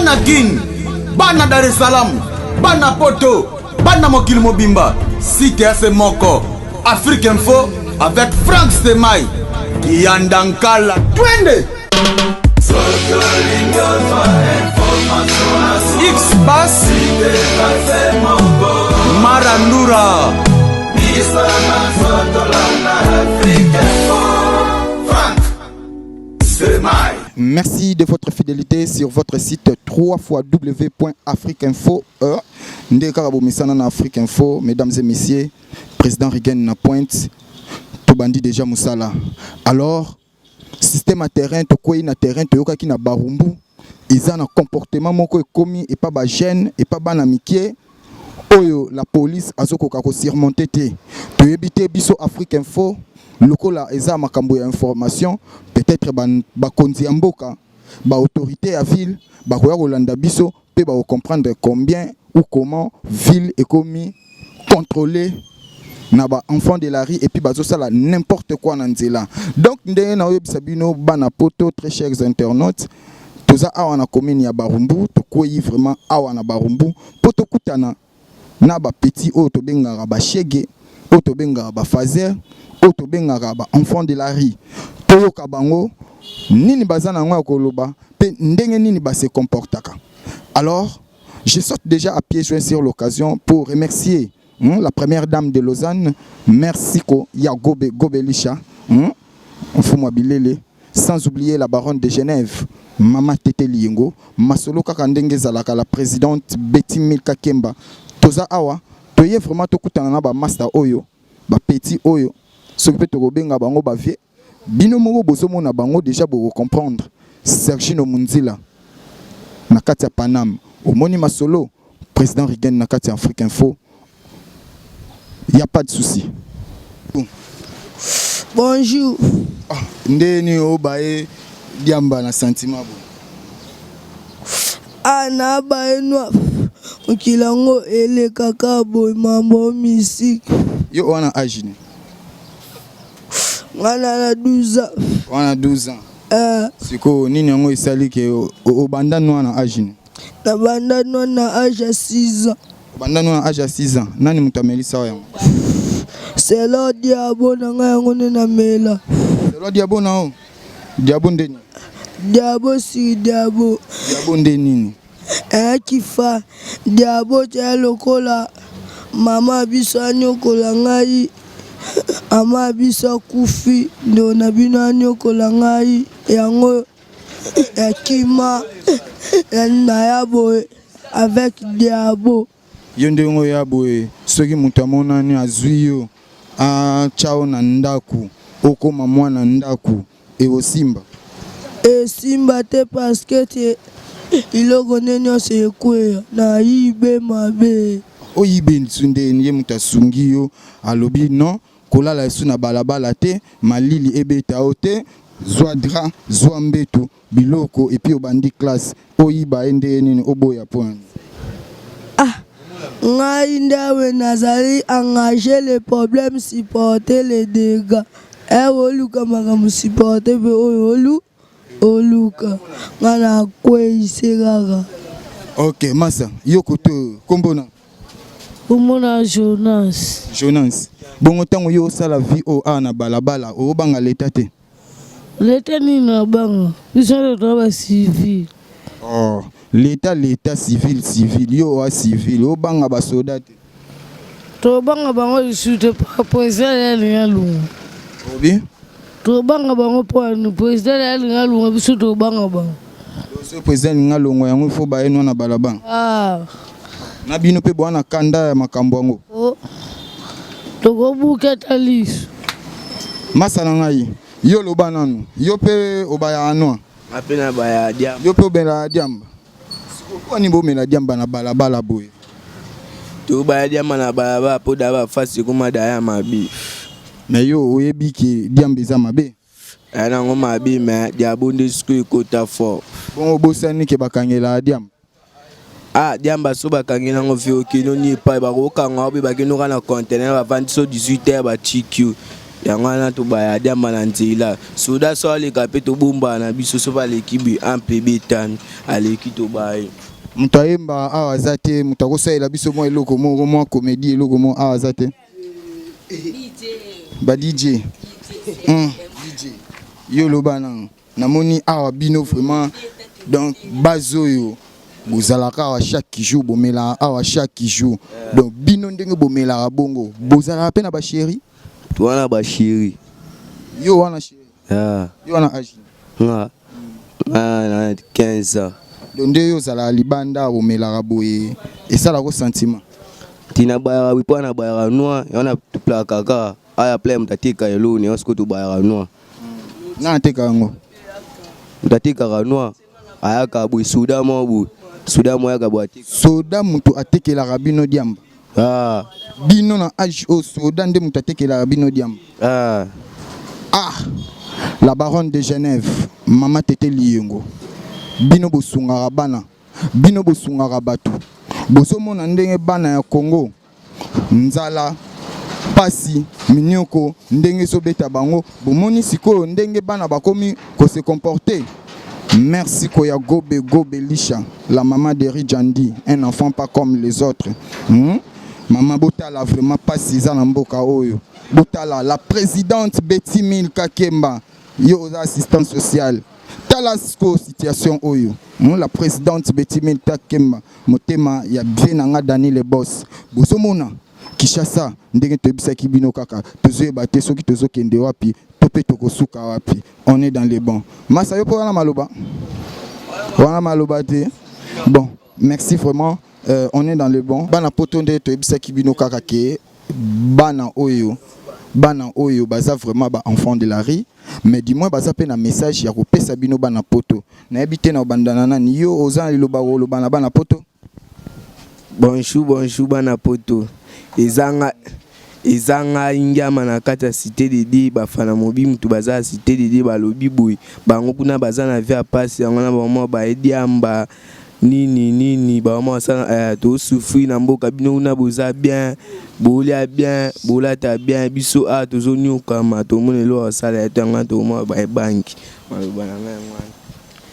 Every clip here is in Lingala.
bana Kin, bana Dar es Salaam, bana Poto, bana Mokili Mobimba, Site Ase Moko, Afrique Info avec Frank Stemai, Kiandankala, twende X-Bass, Marandura, merci de votre fidélité sur votre site www.afriqueinfo. Afrique Info, mesdames et messieurs, président Rigen na pointe, tout bandit déjà Moussala. Alors, système à terrain, to quoi na terrain, to yoka ki na barumbu, ils ont un comportement moko commis et pas ba gêne et pas ba namikié. Oyo la police azoko kako surmonter te. To yebite biso Afrique Info. Lokola eza makambo ya information peut-être ba konzi mboka ba autorité à ville ba koya kolanda biso pe ba comprendre combien ou comment ville est commis contrôlée na ba enfant de la rue et puis bazo sala n'importe quoi na nzela. Donc ndenge na yebisa bino bana poto très chers internautes toza awa na commune ya Barumbu to koyi vraiment awa na Barumbu poto kutana na ba petit o to bengara ba shege o to bengara ba fazer Oto bengara ba enfant de la rue toyo kabango nini bazana ngwa koloba pe ndenge nini ba se comportaka. Alors je saute déjà à pieds joints sur l'occasion pour remercier la première dame de Lausanne, merci ko ya Gobelisha Mfumwa Bilele, sans oublier la baronne de Genève Mama Tete Liengo, masolo kaka ndenge zalaka la présidente Betty Milka Kemba. Toza awa toye vraiment tokutana na ba master oyo ba petit oyo ce que tu as bango bavie bino moko bozomo na bango déjà pour comprendre Sergino Munzila na kati ya Panam omoni masolo président Rigen na kati ya Afrique Info, il y a pas de souci. Bonjour. Ndeni obaye diamba na sentiment bo ana bae noa okilango ele kaka boy mambo musique yo wana agine wana na 12 ans. Wana 12 ans. Siko nini yango isali ke o banda noa na agine? Na banda noa na âge à 6 ans. Banda noa na âge à 6 ans. Nani mutameli sawa yango? C'est là diabo na nga yango na mela. C'est là diabo na o. Diabo ndeni? Diabo si diabo. Diabo ndeni? Kifa diabo tia lokola mama biso anyokola ngai. Ama bisa kufi ndo na bino anyokola ngai yango yakima na yabo avec diabo yonde ngo yabo soki mutamona ni azuyo a chao na ndaku okoma mwana ndaku e osimba e simba te parce que te iloko nenyo se kwea na yibe mabe o yibe nsunde ni mutasungi yo alobi non kola la suna balabala te malili ebeta ote zwadra zwambeto biloko et puis obandi classe oyiba ende nini oboya point. Ngai ndawe nazali engager les problèmes, supporter les dégâts. Oluka makamu supporter be oluka ngana kwe isegara. OK massa yoko to kombona Umona Jonas bongo tango yo sala vie o ana balabala o banga leta te. Leta ni na banga biso le droit civil. Oh l'état civil yo a civil o banga ba soda te. To banga bango isute pa président ya lungu. Obi to banga bango po président ya lungu biso to banga bango. So président ngalongo yango fo ba eno na balabanga. Na bino pe bwana kanda ya makambo yango. Toko buka talis. Masala ngai. Yo loba nanu. Yo pe obaya anwa. Apena baya diamba. Yo pe obela diamba. Siko ni bomela diamba na balabala boy. To baya diamba na balabala po daba fasi kuma daya mabi. Mais yo oyebi ki diamba za mabe. Ana ngo mabi me diabonde sku kota fo. Bon obosani ke bakangela diamba. Diamba so bakangela ngo fi okino ni pa ba ko kanga obi bakino kana container ba 18h ba TQ. Yangana to baya diamba na ntila. Soda so ale kape to bomba na biso so pa l'équipe ample betan aleki to baya. Mutayemba awazate mutakosaila biso mo eloko mo comédie eloko mo awazate. Ba DJ. DJ. Yo lobana namoni awa bino vraiment donc bazoyo bozalaka awa chaque jour bomela awa chaque jour donc bino ndenge bomela bongo bozalaka pe na ba chéri to wana ba chéri yo wana chéri yo wana âge na 15 ans donc nde yo zala libanda bomela boye esala ko sentiment tina ba wipo na ba noa yana tupla kaka aya play mtatika yelo ni osko to ba noa na teka ngo mtatika noa aya ka boy suda mo ya ka boatika soda mutu atekela rabino diamba bino na âge o soda nde mutu atekela rabino diamba la baronne de Genève mama tete liyengo bino bosungaka bana bino bosungaka bato bozomona ndenge bana ya Congo nzala pasi minyoko ndenge sobeta bango bomoni sikoyo ndenge bana bakomi ko se comporter. Merci Koya Gobe Lisha, la maman de Rijandi, un enfant pas comme les autres. Maman Botala vraiment pas si ça n'amboka oyo. Botala la présidente Betty Mil Kakemba, yo assistante sociale. Talasko situation oyo. La présidente Betty Mil Kakemba, motema ya bien nga Dani le boss. Bosomona Kishasa ndenge tebisa kibino kaka. Tozo bate soki tozo kende wapi. On est dans les bons. Masayo pour la maloba. Wana maloba te. Bon, merci vraiment. On est dans les bons. Bana potonde to ebisa kibino kaka ke bana oyo baza vraiment ba enfant de la rue, mais du moins baza pe na message ya ko pesa bino bana poto. Na ebite na bandana na yo ozan liloba wolo bana poto. Bonjour bana poto. Ezanga ingama na kata cité de di bafana mobi mutu baza cité de di balobi boy bango kuna baza na via passe yango na bamo ba ediamba nini ba mo sana to souffrir na mboka bino na boza bien bolia bien bolata bien biso a tozo nyoka ma to monelo sala etanga to mo ba banki malobana ngwana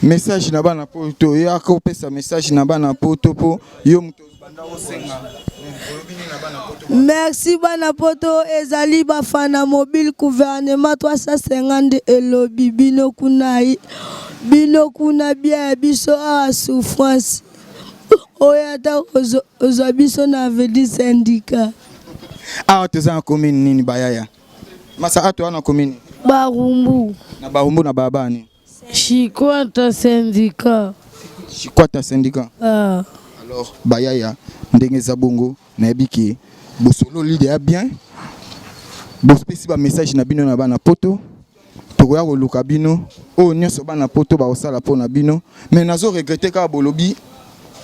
message na bana poto ya ko pesa message na bana poto po yo mutu banda osenga. Merci bana poto ezali bafana mobile gouvernement 350 elobi bino kuna bien biso a souffrance oyata ozo biso na vedi syndicat teza commune nini bayaya masa ato ana commune Barumbu na babani Chikwata syndicat alors bayaya ndenge za bongo na yebiki bosolo leader bien bospesi ba message na bino na bana poto tokoya ko luka bino o nyoso bana poto ba osala pona bino mais nazo regretter ka bolobi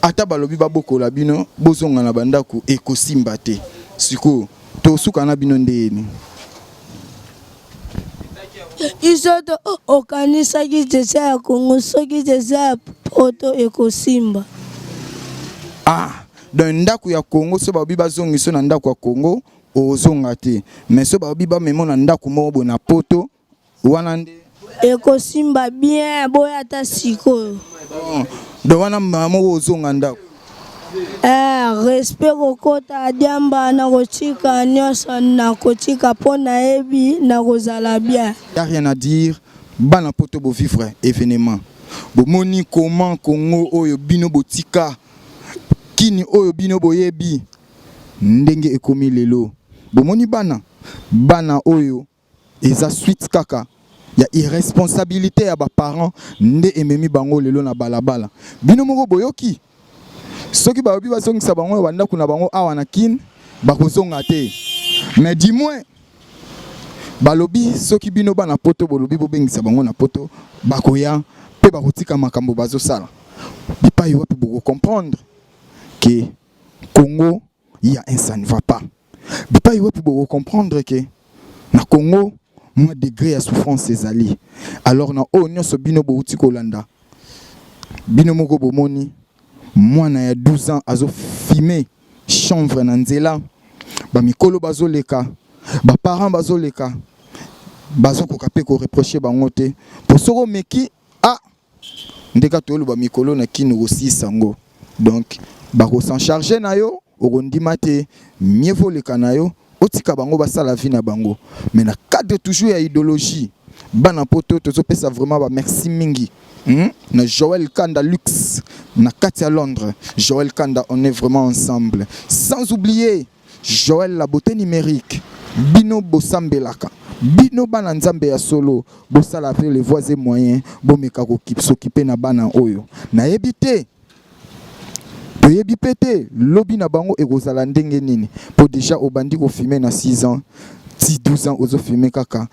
ata balobi ba bokola bino bozonga na bandako ekosimba te siko to suka na bino ndeni isoto okanisa kitesa ya Kongo soki tesa poto ekosimba dans ndako ya Congo so babi bazongiso na ndako ya Congo ozonga te mais so babi ba memo na ndako mo na poto wana nde ekosimba bien boya ta siko do wana mamo ozonga ndako respect kokota diamba na kotika nyosa na kotika pona ebi na kozala bien. Y a rien à dire bana poto bo vivre événement bo moni comment Congo oyo bino botika kini oyo bino boyebi ndenge ekomi lelo bomoni bana oyo eza suite kaka ya irresponsabilité ya ba parents nde ememi bango lelo na balabala bino moko boyoki soki baobi bazongisa bango banda kuna bango awa na kin bakozonga te mais dis-moi balobi soki bino bana poto bolobi bobengisa bango na poto bakoya pe bakotika makambo bazosala bipai wapi boko comprendre que Congo, il y a un ça ne va pas. Bipai wapi boko comprendre que na Congo, moins degré à souffrance ces alliés. Alors na o nyoso bino bo uti kolanda. Bino moko bomoni moi na ya 12 ans azo filmer chanvre na nzela ba mikolo bazoleka ba parents bazoleka bazo ko kapé ko reprocher bango te pour soko meki ndeka to ba mikolo na kino aussi sango donc bako s'en charger na yo okondima te mieux vaut le kanayo otika bango basala vie na bango mais na cadre toujours ya idéologie bana poto tozo pesa vraiment ba merci mingi na Joël Kanda Lux na Katia Londres. Joël Kanda, on est vraiment ensemble. Sans oublier Joël la beauté numérique. Bino Bosambelaka. Bino Bananzambe ya solo. Bosala après les voies et moyens. Bomeka ko s'occuper na bana oyo. Na ebité. To yebi pété. Lobby na bango e kozala ndenge nini. Po déjà obandi ko filmer na 6 ans. 12 ans ozo filmer kaka.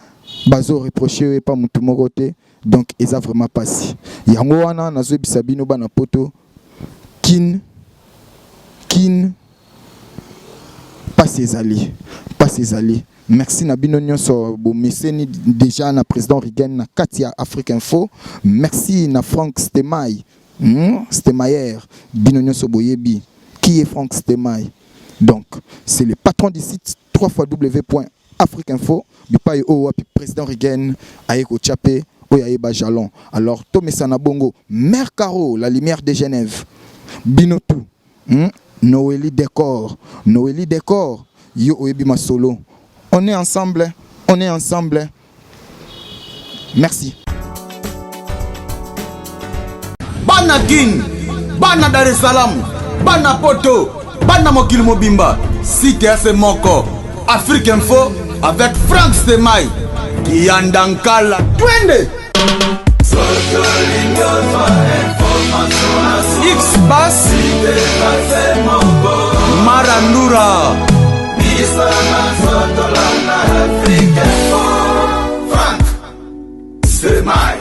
Bazo reprocher pas mutu moko te. Donc ils a vraiment passé. Yango wana nazo bisabino bana poto kin pas ses alliés. Merci na bino nyonso bo meseni déjà na président Rigen na Katia Afrique Info. Merci na Frank Stemay. Stemayer bino nyonso boyebi. Qui est Frank Stemay? Donc c'est le patron du site www.afriqueinfo. Bipaye o président Rigen aeko chapé Oyaïba Jalon. Alors, Tomesana Bongo, Mère Caro, la lumière de Genève. Binotou, Noélie Décor, Yo Oebima Solo. On est ensemble. Merci. Bana Kin, Bana Dar es Salaam, Bana Poto, Bana Mokil Mobimba, Cité Moko, Afrique Info avec Frank Stemay. Kiandankala Twende.